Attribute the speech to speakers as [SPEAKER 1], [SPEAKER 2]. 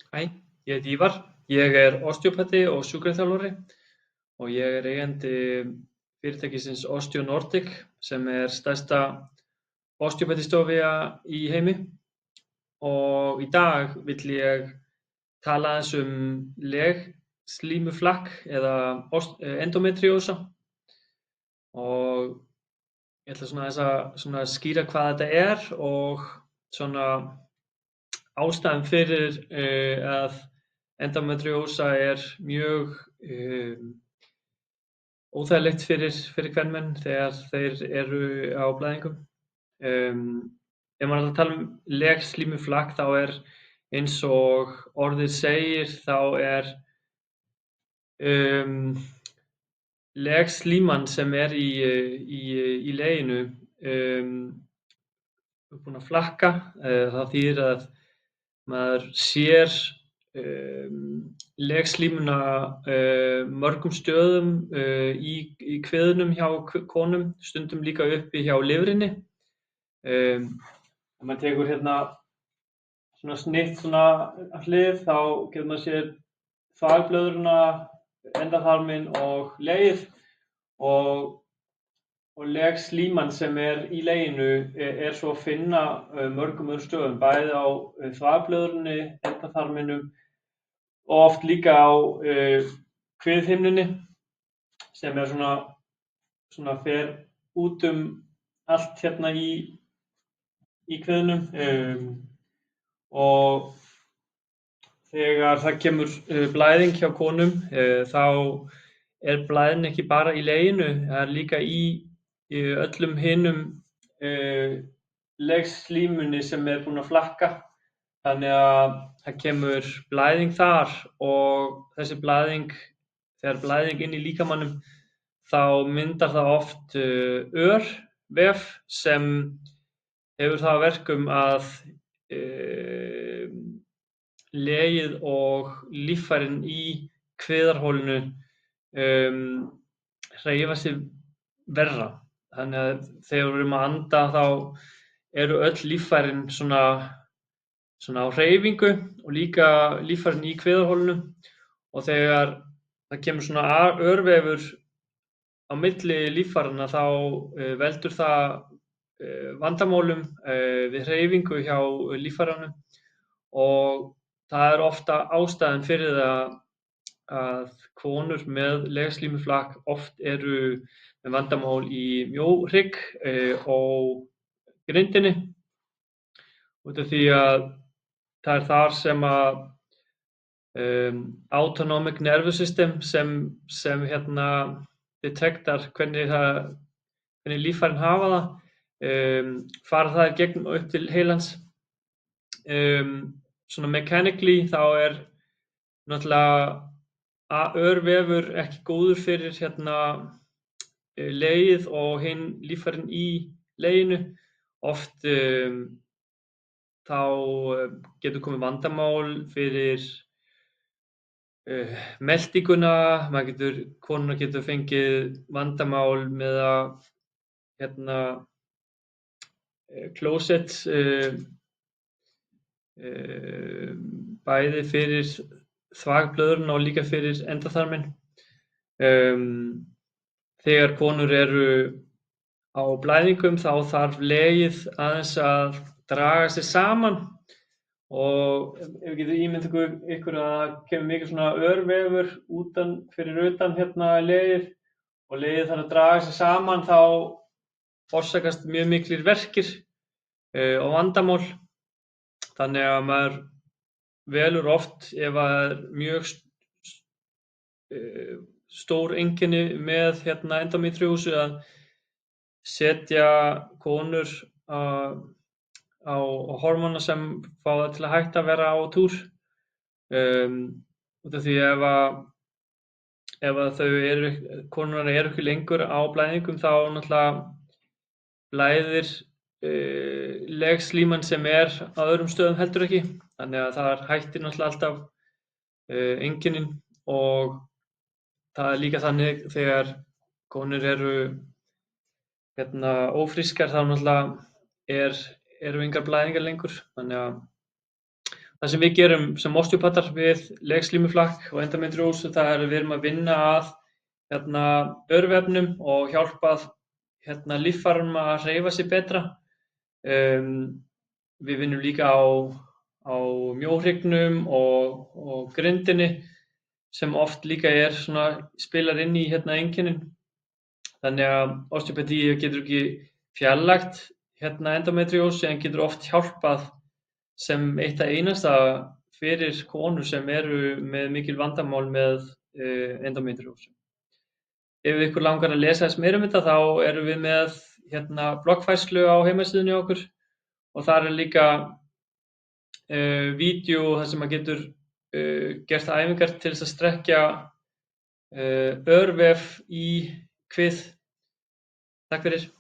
[SPEAKER 1] Hæ, ég heiti Ívar, ég er osteópati og sjúkraþjálfari og ég er eigandi fyrirtækisins Osteo Nordic sem er stærsta osteópatistofja í heimi og í dag vill ég tala aðeins um legslímuflakk eða endometriósa og ég ætla svona aðeins að skýra hvað þetta er og svona ástæðan fyrir að endometriósa er mjög óþægilegt fyrir kvenmenn þegar þeir eru á blæðingum. Ef maður ætlar að tala um legslímuflakk þá er eins og orðið segir þá er legslíman sem er í leginu búin að flakka. Það þýðir að maður sér legslímuna mörgum stöðum í kviðnum hjá konum, stundum líka uppi hjá lifrinni. Ef maður tekur hérna svona snitt svona að hlið þá getur maður séð þvagblöðruna, endaþarminn og legið og legslíman sem er í leginu er svo að finna mörgum öðrum stöðum, bæði á þvagblöðrunni, endaþarminum og oft líka á kviðhimnunni sem er svona fer út allt hérna í kviðnum og þegar það kemur blæðing hjá konum þá er blæðin ekki bara í leginu, það er líka í öllum hinum legslímunni sem er búin að flakka. Þannig að það kemur blæðing þar og þessi blæðing, þegar blæðing inn í líkamanum þá myndar það oft örvef sem hefur það að verkum að legið og líffærin í kviðarholinu hreyfa sig verra. Þannig að þegar við erum að anda þá eru öll líffærin svona á hreyfingu og líka líffærin í kviðarholinu og þegar það kemur svona örvefur á milli líffæranna þá veldur það vandamálum við hreyfingu hjá líffæranum og það er ofta ástæðan fyrir það að konur með legslímuflakk oft eru með vandamál í mjóhrygg og grindinni út af því að það er þar sem að autonomic nervous system sem hérna detektar hvernig líffærin hafa það fara það í gegn upp til heilans. Svona mechanically þá er náttúrulega örvefur ekki góður fyrir hérna legið og hinn líffærin í leginu. Oft þá getur komið vandamál fyrir meltinguna, konurnar getur fengið vandamál með að hérna klósett bæði fyrir þvagblöðruna og líka fyrir endaþarminn. Þegar konur eru á blæðingum þá þarf legið aðeins að draga sig saman og ef við getum ímyndað ykkur að það kemur mikið svona örvefur fyrir utan hérna legið og legið þarf að draga sig saman þá orsakast mjög miklir verkir og vandamál. Þannig að maður velur oft ef það er mjög stór einkenni með hérna endometriósu að setja konur á hormóna sem fá það til að hætta að vera á túr út af því ef konurnar eru ekki lengur á blæðingum þá náttúrulega blæðir legslíman sem er á öðrum stöðum heldur ekki, þannig að það hættir náttúrulega alltaf einkennin og það er líka þannig þegar konur eru hérna ófrískar þá náttúrulega eru engar blæðingar lengur, þannig að Það sem við gerum sem osteópatar við legslímuflakk og endómetríósu, það er að við erum að vinna að örvefnum og hjálpað líffærum að hreyfa sig betra. Við vinnum líka á mjóhryggnum og grindinni sem oft líka spilar inn í einkennin. Þannig að osteópati getur ekki fjarlægt endómetríósu en getur oft hjálpað sem eitt af einasta fyrir konur sem eru með mikil vandamál með endómetríósu. Ef ykkur langar að lesa þess meira um þetta þá erum við með bloggfærslu á heimasíðunni okkur og þar er líka vídeó þar sem maður getur gert æfingar til þess að strekkja örvef í kvið. Takk fyrir.